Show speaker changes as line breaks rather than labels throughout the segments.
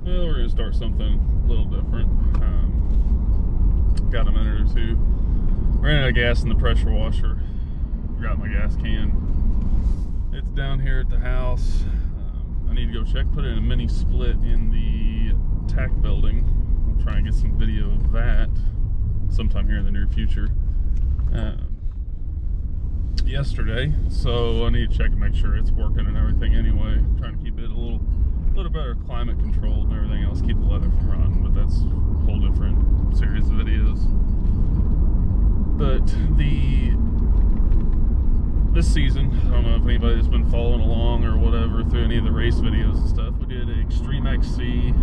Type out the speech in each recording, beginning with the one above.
Well, we're gonna start something a little different. Got a minute or two. Ran out of gas in the pressure washer. Forgot my gas can. It's down here at the house. I need to go check, put in a mini split in the TAC building. I'll try and get some video of that sometime here in the near future. Yesterday, so I need to check and make sure it's working and everything anyway. I'm trying to keep it a little better climate controlled and everything else, keep the leather from rotting, but that's a whole different series of videos. But this season, I don't know if anybody's been following along or whatever through any of the race videos and stuff, we did Extreme XC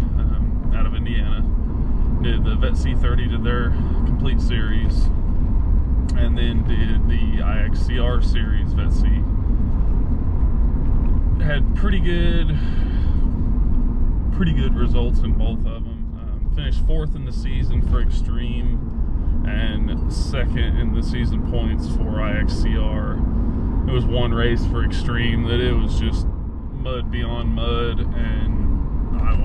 out of Indiana. Did the Vet C30, did their complete series, and then did the IXCR series Vet C. Had pretty good results in both of them. Finished 4th in the season for Extreme and 2nd in the season points for IXCR. It was one race for Extreme that it was just mud beyond mud, and I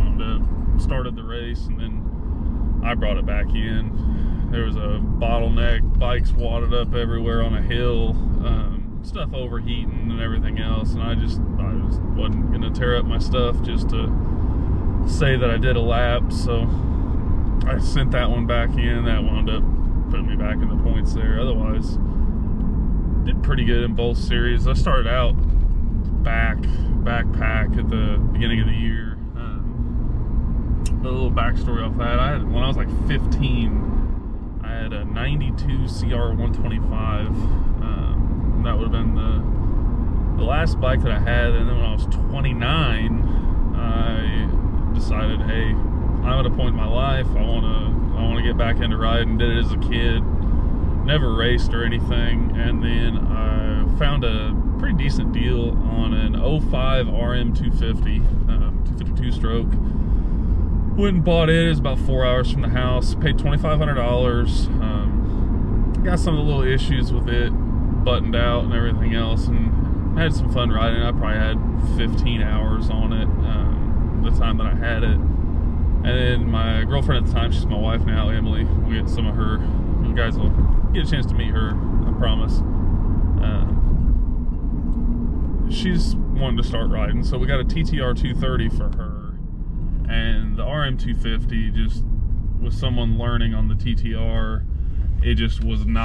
started the race, and then I brought it back in. There was a bottleneck, bikes wadded up everywhere on a hill, stuff overheating and everything else, and I wasn't gonna tear up my stuff just to say that I did a lap, so I sent that one back in. That wound up putting me back in the points there. Otherwise, did pretty good in both series. I started out backpack at the beginning of the year. A little backstory off that: when I was like 15, I had a 92 CR 125. That would have been the last bike that I had, and then when I was 29, I decided, hey, I'm at a point in my life, I want to get back into riding. Did it as a kid, never raced or anything, and then I found a pretty decent deal on an 05 RM 250, 252 stroke. Went and bought it. It was about 4 hours from the house. Paid $2,500. Got some of the little issues with it buttoned out and everything else, and I had some fun riding. I probably had 15 hours on it the time that I had it. And then my girlfriend at the time, she's my wife now, Emily, we get some of her, you guys will get a chance to meet her, I promise. She's wanting to start riding, so we got a TTR 230 for her. And the RM 250, just with someone learning on the TTR, it just wasn't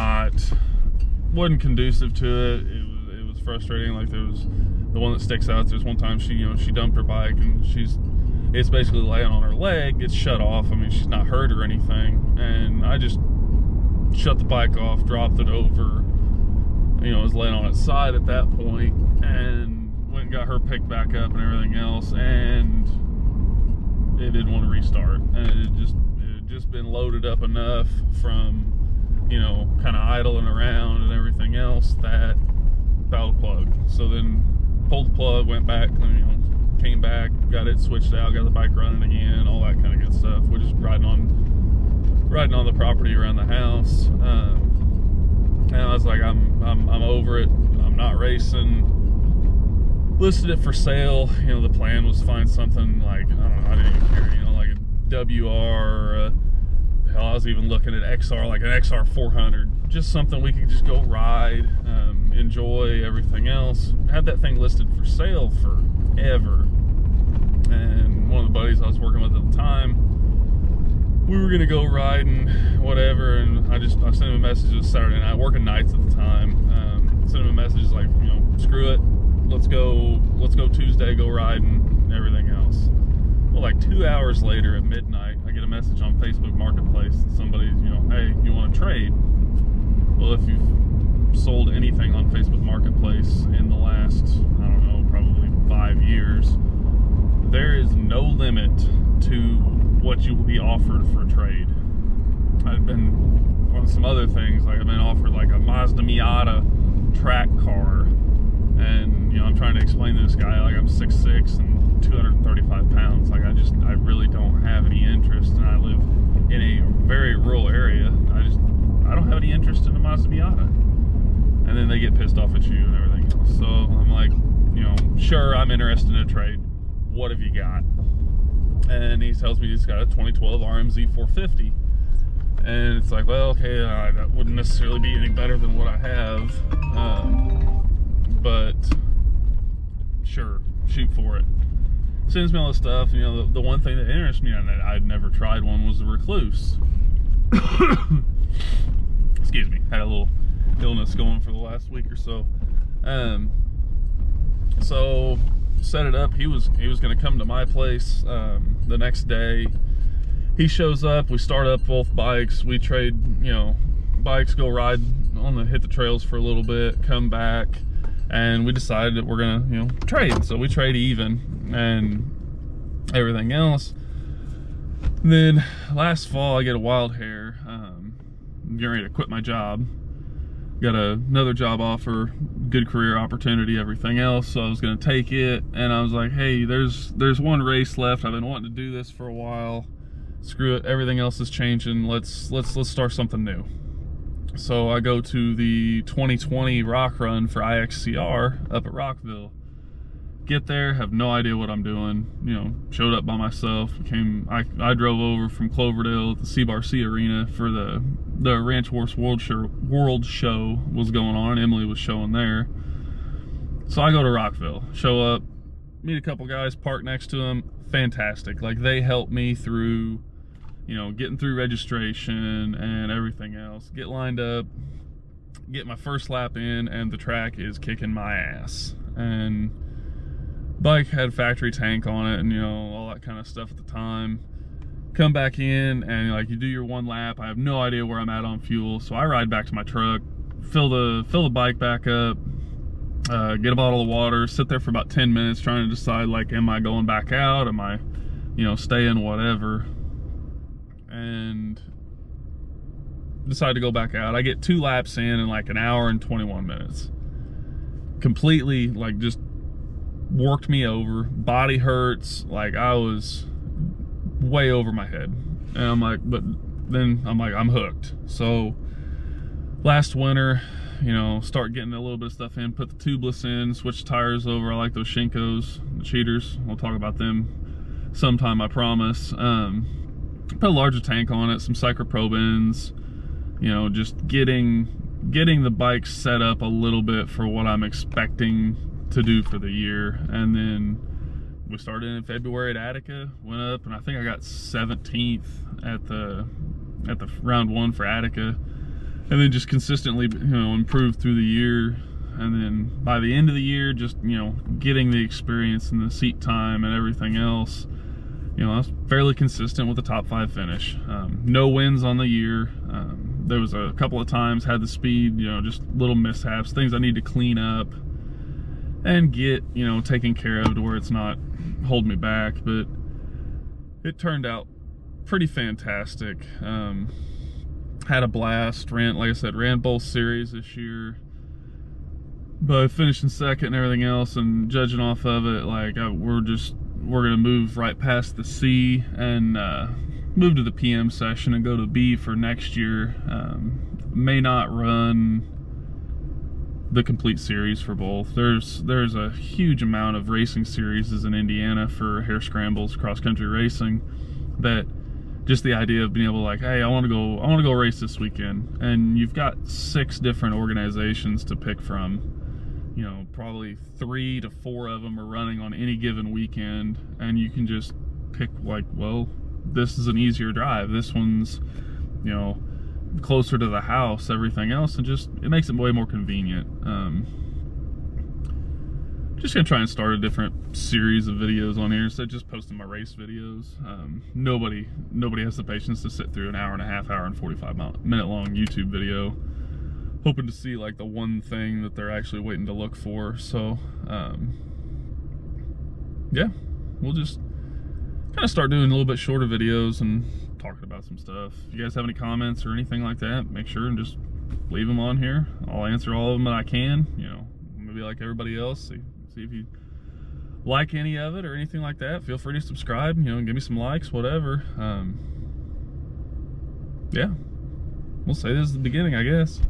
conducive to it. It was frustrating. Like, there was the one that sticks out. There's one time she dumped her bike, and it's basically laying on her leg. It's shut off. I mean, she's not hurt or anything. And I just shut the bike off, dropped it over. It was laying on its side at that point, and went and got her picked back up and everything else. And it didn't want to restart, and it had just been loaded up enough from kind of idling around and everything else that fouled the plug. So then pulled the plug, went back, came back, got it switched out, got the bike running again, all that kind of good stuff. We're just riding on the property around the house, and I was like, I'm over it. I'm not racing. Listed it for sale. The plan was to find something like, I don't know, I didn't even care, like a WR, hell, I was even looking at XR, like an XR 400, just something we could just go ride, enjoy everything else. Had that thing listed for sale forever, and one of the buddies I was working with at the time, we were gonna go riding, whatever, and I sent him a message. It was Saturday night, working nights at the time. Sent him a message like, screw it, let's go Tuesday, go riding, and everything else. Well, like 2 hours later at midnight, I get a message on Facebook Marketplace that somebody's, hey, you want to trade? Well, if you've sold anything on Facebook Marketplace in the last, I don't know, probably 5 years, there is no limit to what you will be offered for a trade. I've been on some other things, like I've been offered like a Mazda Miata track car, and I'm trying to explain to this guy, like, I'm 6'6" and 235 pounds, like I really don't have any interest, and I live in a very rural area. I don't have any interest in a Mazda Miata. And then they get pissed off at you and everything else. So I'm like, sure, I'm interested in a trade. What have you got? and he tells me he's got a 2012 RMZ 450. And it's like, well, okay, that wouldn't necessarily be any better than what I have, but sure, shoot for it. Sends me all this stuff. You know, the one thing that interests me, and I'd never tried one, was the Recluse. Excuse me, had a little illness going for the last week or so. So set it up. He was going to come to my place the next day. He shows up, we start up both bikes, we trade, you know, bikes, go ride hit the trails for a little bit, come back, and we decided that we're gonna, you know, trade. So we trade even and everything else. Then last fall I get a wild hair. I'm getting ready to quit my job. Got another job offer, good career opportunity, everything else. So I was gonna take it, and I was like, hey, there's one race left. I've been wanting to do this for a while. Screw it, everything else is changing. Let's start something new. So I go to the 2020 rock run for IXCR up at Rockville. Get there, have no idea what I'm doing. You know, showed up by myself. I drove over from Cloverdale at the C-Bar-C Arena for the Ranch Horse World Show was going on. Emily was showing there. So I go to Rockville, show up, meet a couple guys, park next to them. Fantastic. Like, they helped me through, you know, getting through registration and everything else. Get lined up, get my first lap in, and the track is kicking my ass. And bike had factory tank on it, and you know, all that kind of stuff at the time. Come back in, and like, you do your one lap. I have no idea where I'm at on fuel, so I ride back to my truck, fill the bike back up, get a bottle of water, sit there for about 10 minutes trying to decide, like, am I going back out? Am I, you know, staying, whatever? And decide to go back out. I get 2 laps in like an hour and 21 minutes. Completely, like, just worked me over. Body hurts. Like, I was way over my head. And I'm like, but then I'm like, I'm hooked. So last winter, you know, start getting a little bit of stuff in, put the tubeless in, switch tires over. I like those Shinkos, the cheaters. We'll talk about them sometime, I promise. Put a larger tank on it, some cycloprobins, you know, just getting the bike set up a little bit for what I'm expecting to do for the year. And then we started in February at Attica, went up, and I think I got 17th at the round 1 for Attica. And then just consistently, you know, improved through the year. And then by the end of the year, just, you know, getting the experience and the seat time and everything else, you know, I was fairly consistent with the top 5 finish. No wins on the year. There was a couple of times, had the speed, you know, just little mishaps, things I need to clean up and get, you know, taken care of to where it's not holding me back. But it turned out pretty fantastic. Had a blast, like I said, ran both series this year, but finishing second and everything else, and judging off of it, like, we're gonna move right past the C and move to the PM session and go to B for next year. May not run the complete series for both. There's a huge amount of racing series in Indiana for hare scrambles, cross country racing, that just the idea of being able to, like, hey, I want to go race this weekend, and you've got 6 different organizations to pick from. You know, probably 3 to 4 of them are running on any given weekend, and you can just pick, like, well, this is an easier drive, this one's, you know, closer to the house, everything else, and just, it makes it way more convenient. Just gonna try and start a different series of videos on here instead of just posting my race videos. Nobody has the patience to sit through an hour and a half, hour and 45-minute long YouTube video hoping to see, like, the one thing that they're actually waiting to look for. So yeah, we'll just kind of start doing a little bit shorter videos and talking about some stuff. If you guys have any comments or anything like that, make sure and just leave them on here. I'll answer all of them that I can. You know, maybe like everybody else, see if you like any of it or anything like that. Feel free to subscribe, you know, and give me some likes, whatever. Yeah, we'll say this is the beginning, I guess.